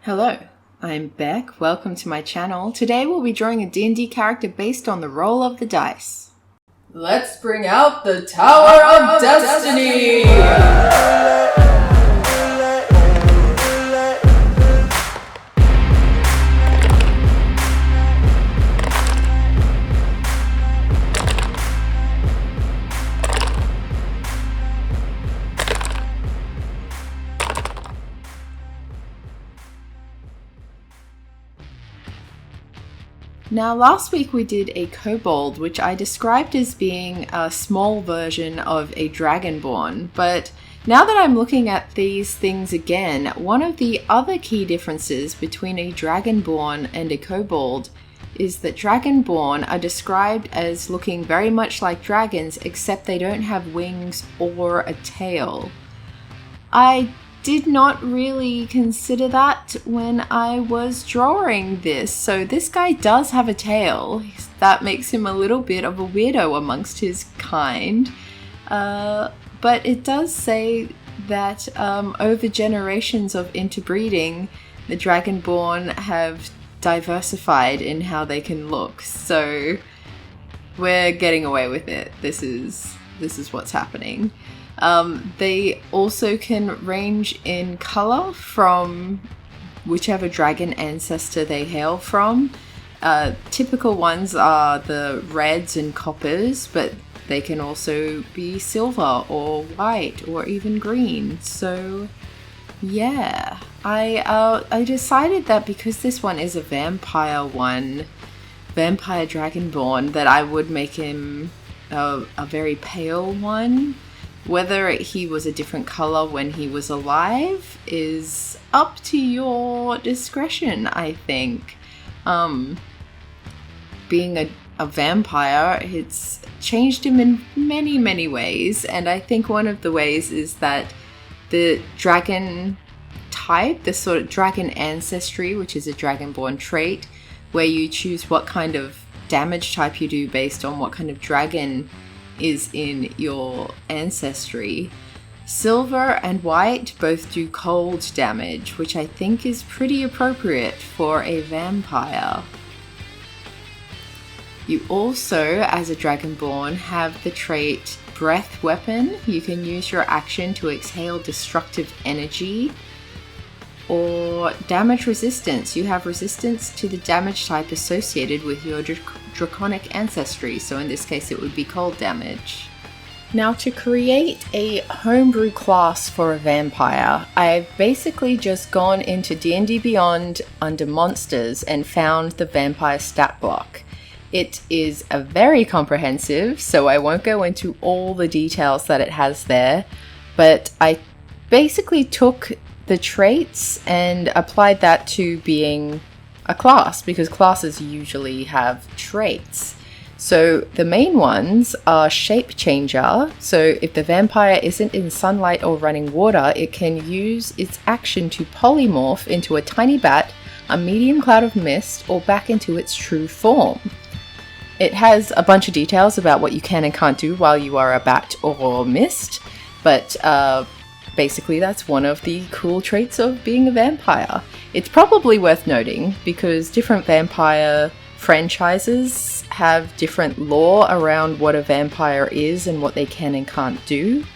Hello, I'm Beck. Welcome to my channel. Today we'll be drawing a D&D character based on the roll of the dice. Let's bring out the Tower of Destiny! Now, last week we did a kobold, which I described as being a small version of a Dragonborn, but now that I'm looking at these things again, one of the other key differences between a Dragonborn and a kobold is that Dragonborn are described as looking very much like dragons, except they don't have wings or a tail. I did not really consider that when I was drawing this. So this guy does have a tail. That makes him a little bit of a weirdo amongst his kind. But it does say that over generations of interbreeding, the Dragonborn have diversified in how they can look. So we're getting away with it. This is what's happening. They also can range in color from whichever dragon ancestor they hail from. Typical ones are the reds and coppers, but they can also be silver or white or even green. So yeah, I decided that because this one is a vampire Dragonborn, that I would make him a very pale one. Whether he was a different color when he was alive is up to your discretion, I think. Being a vampire, it's changed him in many, many ways. And I think one of the ways is that the dragon type, the sort of dragon ancestry, which is a Dragonborn trait, where you choose what kind of damage type you do based on what kind of dragon is in your ancestry. Silver and white both do cold damage, which I think is pretty appropriate for a vampire. You also, as a Dragonborn, have the trait Breath Weapon. You can use your action to exhale destructive energy. Or damage resistance. You have resistance to the damage type associated with your draconic ancestry, so in this case it would be cold damage. Now, to create a homebrew class for a vampire, I've basically just gone into D&D Beyond under Monsters and found the vampire stat block. It is a very comprehensive, so I won't go into all the details that it has there, but I basically took the traits and applied that to being a class, because classes usually have traits. So the main ones are Shape Changer. So if the vampire isn't in sunlight or running water, it can use its action to polymorph into a tiny bat, a medium cloud of mist, or back into its true form. It has a bunch of details about what you can and can't do while you are a bat or mist, but basically that's one of the cool traits of being a vampire. It's probably worth noting because different vampire franchises have different lore around what a vampire is and what they can and can't do.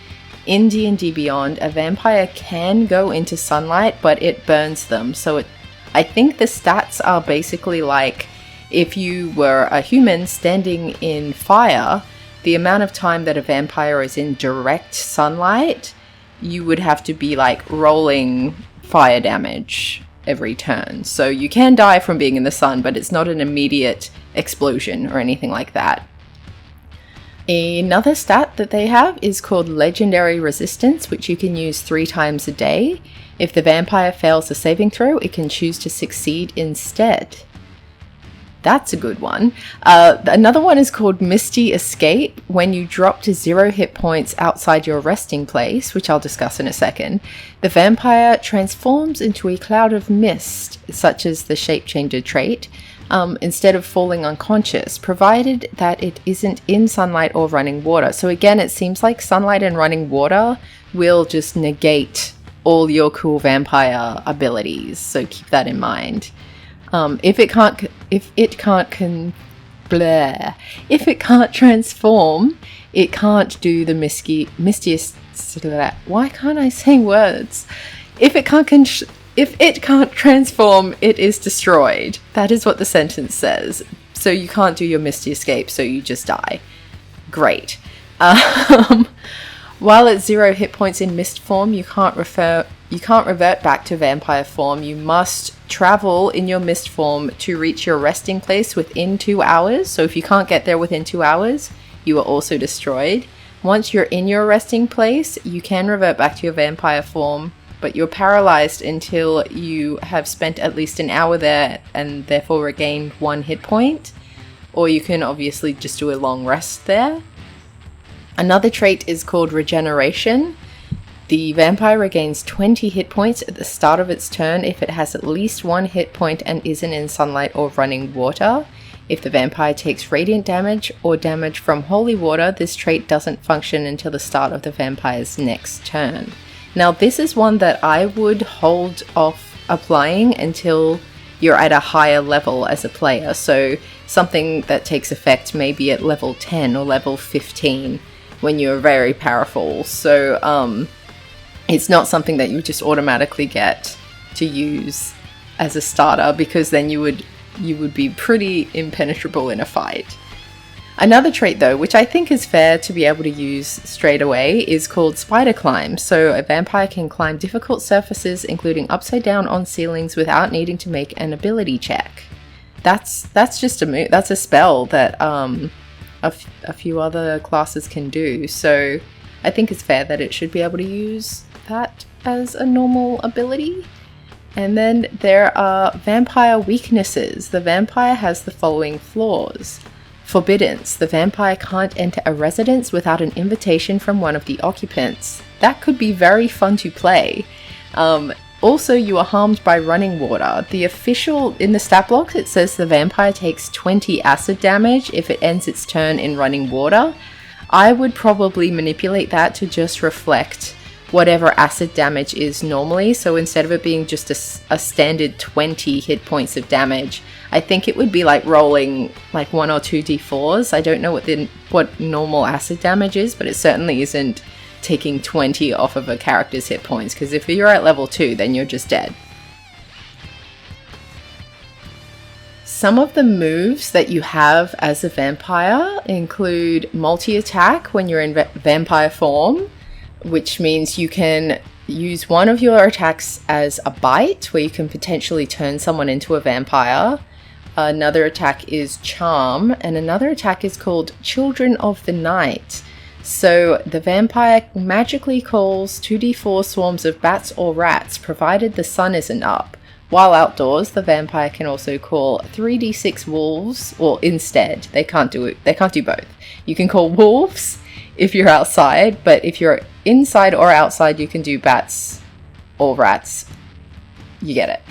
In D&D Beyond, a vampire can go into sunlight, but it burns them. So I think the stats are basically like if you were a human standing in fire, the amount of time that a vampire is in direct sunlight, you would have to be like rolling fire damage every turn. So you can die from being in the sun, but it's not an immediate explosion or anything like that. Another stat that they have is called Legendary Resistance, which you can use 3 times a day. If the vampire fails a saving throw, it can choose to succeed instead. That's a good one. Another one is called Misty Escape. When you drop to 0 hit points outside your resting place, which I'll discuss in a second, the vampire transforms into a cloud of mist, such as the Shape Changer trait, instead of falling unconscious, provided that it isn't in sunlight or running water. So again, it seems like sunlight and running water will just negate all your cool vampire abilities, so keep that in mind. If it can't transform, it can't do the mistiest. Why can't I say words? If it can't transform, it is destroyed. That is what the sentence says. So you can't do your Misty Escape, so you just die. Great. While at 0 hit points in mist form, you can't revert back to vampire form. You must travel in your mist form to reach your resting place within 2 hours. So if you can't get there within 2 hours, you are also destroyed. Once you're in your resting place, you can revert back to your vampire form, but you're paralyzed until you have spent at least an hour there and therefore regained 1 hit point. Or you can obviously just do a long rest there. Another trait is called regeneration. The vampire regains 20 hit points at the start of its turn if it has at least 1 hit point and isn't in sunlight or running water. If the vampire takes radiant damage or damage from holy water, this trait doesn't function until the start of the vampire's next turn. Now, this is one that I would hold off applying until you're at a higher level as a player. So something that takes effect maybe at level 10 or level 15 when you're very powerful. So it's not something that you just automatically get to use as a starter, because then you would be pretty impenetrable in a fight. Another trait though, which I think is fair to be able to use straight away, is called spider climb. So a vampire can climb difficult surfaces, including upside down on ceilings, without needing to make an ability check. That's just a move. That's a spell that a few other classes can do. So I think it's fair that it should be able to use that as a normal ability. And then there are vampire weaknesses. The vampire has the following flaws. Forbiddance. The vampire can't enter a residence without an invitation from one of the occupants. That could be very fun to play. Also, you are harmed by running water. In the stat blocks, it says the vampire takes 20 acid damage if it ends its turn in running water. I would probably manipulate that to just reflect whatever acid damage is normally. So instead of it being just a standard 20 hit points of damage, I think it would be like rolling like 1 or 2 d4s. I don't know what normal acid damage is, but it certainly isn't taking 20 off of a character's hit points, because if you're at level 2, then you're just dead. Some of the moves that you have as a vampire include multi-attack when you're in vampire form, which means you can use one of your attacks as a bite, where you can potentially turn someone into a vampire. Another attack is charm, and another attack is called Children of the Night. So the vampire magically calls 2d4 swarms of bats or rats, provided the sun isn't up. While outdoors, the vampire can also call 3d6 wolves, or instead, they can't do both. You can call wolves if you're outside, but if you're inside or outside, you can do bats or rats. You get it.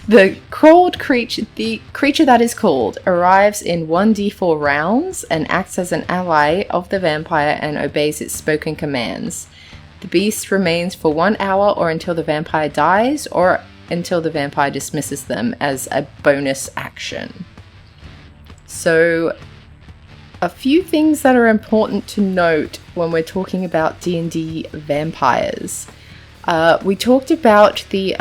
The creature that is called arrives in 1d4 rounds and acts as an ally of the vampire and obeys its spoken commands. The beast remains for 1 hour or until the vampire dies, or until the vampire dismisses them as a bonus action. So, a few things that are important to note when we're talking about D&D vampires. We talked about the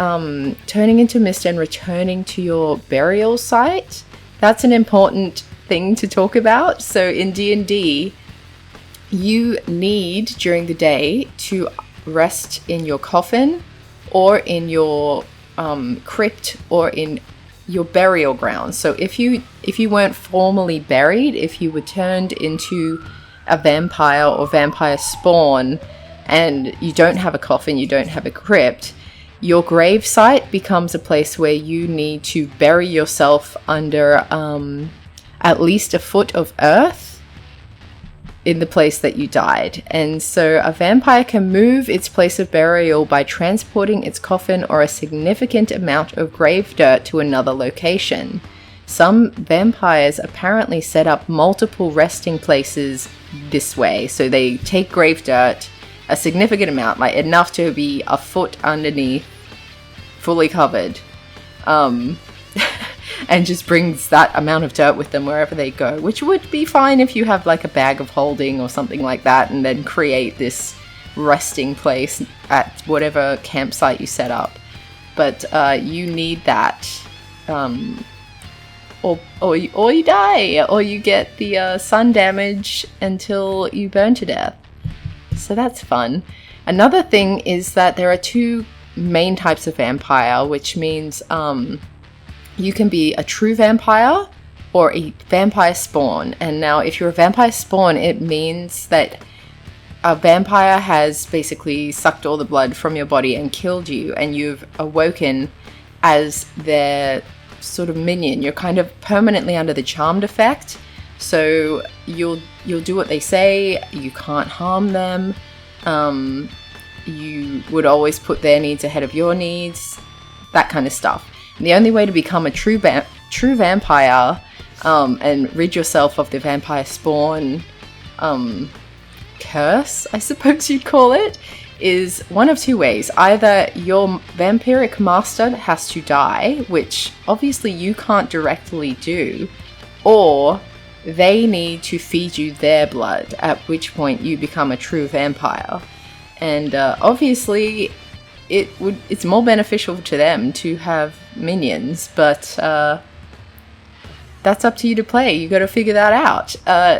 turning into mist and returning to your burial site. That's an important thing to talk about. So in D&D, you need during the day to rest in your coffin or in your crypt or in your burial ground. So if you weren't formally buried, if you were turned into a vampire or vampire spawn, and you don't have a coffin, you don't have a crypt, your grave site becomes a place where you need to bury yourself under at least a foot of earth in the place that you died. And so a vampire can move its place of burial by transporting its coffin or a significant amount of grave dirt to another location. Some vampires apparently set up multiple resting places this way. So they take grave dirt a significant amount, like enough to be a foot underneath, fully covered, and just brings that amount of dirt with them wherever they go, which would be fine if you have like a bag of holding or something like that, and then create this resting place at whatever campsite you set up. But you need that, or you die, or you get the sun damage until you burn to death. So that's fun. Another thing is that there are two main types of vampire, which means you can be a true vampire or a vampire spawn. And now if you're a vampire spawn, it means that a vampire has basically sucked all the blood from your body and killed you, and you've awoken as their sort of minion. You're kind of permanently under the charmed effect, so you'll do what they say, you can't harm them, you would always put their needs ahead of your needs, that kind of stuff. And the only way to become a true vampire and rid yourself of the vampire spawn curse, I suppose you'd call it, is one of two ways. Either your vampiric master has to die, which obviously you can't directly do, or they need to feed you their blood, at which point you become a true vampire. And obviously it's more beneficial to them to have minions, but that's up to you to play. You got to figure that out.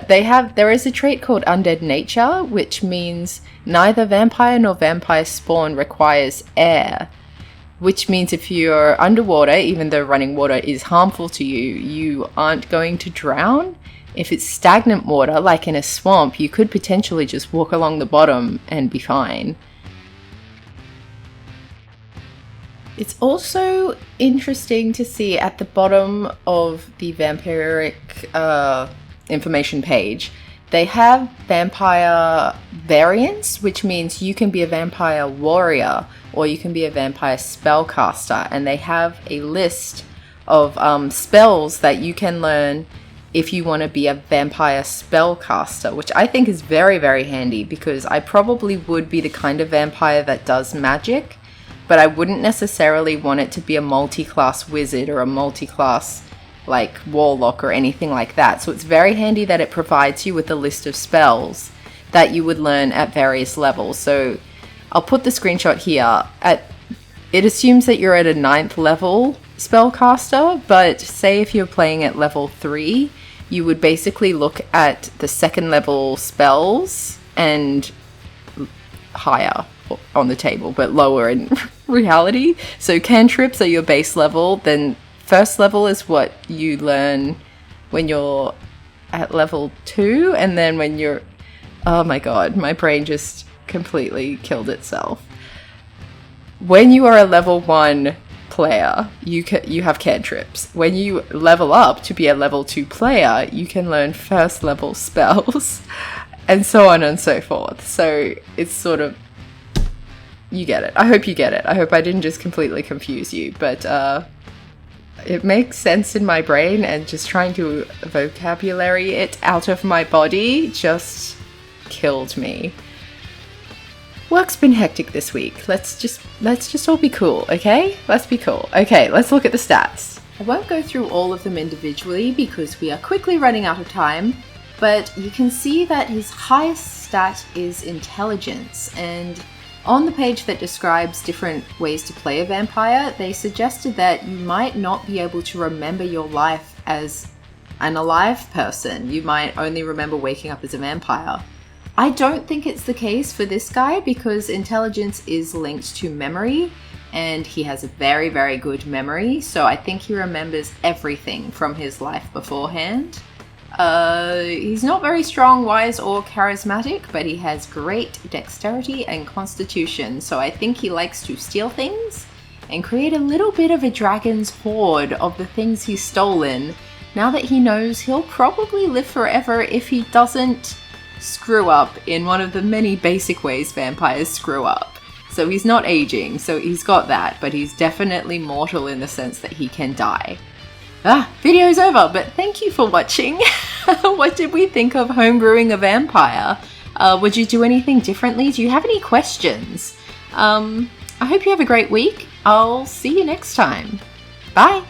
There is a trait called Undead Nature, which means neither vampire nor vampire spawn requires air, which means if you're underwater, even though running water is harmful to you, you aren't going to drown. If it's stagnant water, like in a swamp, you could potentially just walk along the bottom and be fine. It's also interesting to see at the bottom of the vampiric information page, they have vampire variants, which means you can be a vampire warrior or you can be a vampire spellcaster, and they have a list of spells that you can learn if you want to be a vampire spellcaster, which I think is very, very handy, because I probably would be the kind of vampire that does magic, but I wouldn't necessarily want it to be a multi-class wizard or a multi-class like warlock or anything like that. So it's very handy that it provides you with a list of spells that you would learn at various levels. So I'll put the screenshot here. It assumes that you're at a 9th level spellcaster, but say if you're playing at level 3, you would basically look at the 2nd level spells and higher on the table, but lower in reality. So cantrips are your base level, then 1st level is what you learn when you're at level 2, and then when you're... Oh my god, my brain just completely killed itself. When you are a level 1 player, you have cantrips. When you level up to be a level 2 player, you can learn 1st level spells, and so on and so forth. So it's sort of... You get it. I hope you get it. I hope I didn't just completely confuse you, but it makes sense in my brain, and just trying to vocabulary it out of my body just killed me. Work's been hectic this week. Let's just all be cool, okay? Let's be cool. Okay, let's look at the stats. I won't go through all of them individually because we are quickly running out of time, but you can see that his highest stat is intelligence, and on the page that describes different ways to play a vampire, they suggested that you might not be able to remember your life as an alive person. You might only remember waking up as a vampire. I don't think it's the case for this guy, because intelligence is linked to memory, and he has a very, very good memory, so I think he remembers everything from his life beforehand. He's not very strong, wise, or charismatic, but he has great dexterity and constitution, so I think he likes to steal things and create a little bit of a dragon's hoard of the things he's stolen, now that he knows he'll probably live forever if he doesn't screw up in one of the many basic ways vampires screw up. So he's not aging, so he's got that, but he's definitely mortal in the sense that he can die. Video's over, but thank you for watching. What did we think of homebrewing a vampire? Would you do anything differently? Do you have any questions? I hope you have a great week. I'll see you next time. Bye.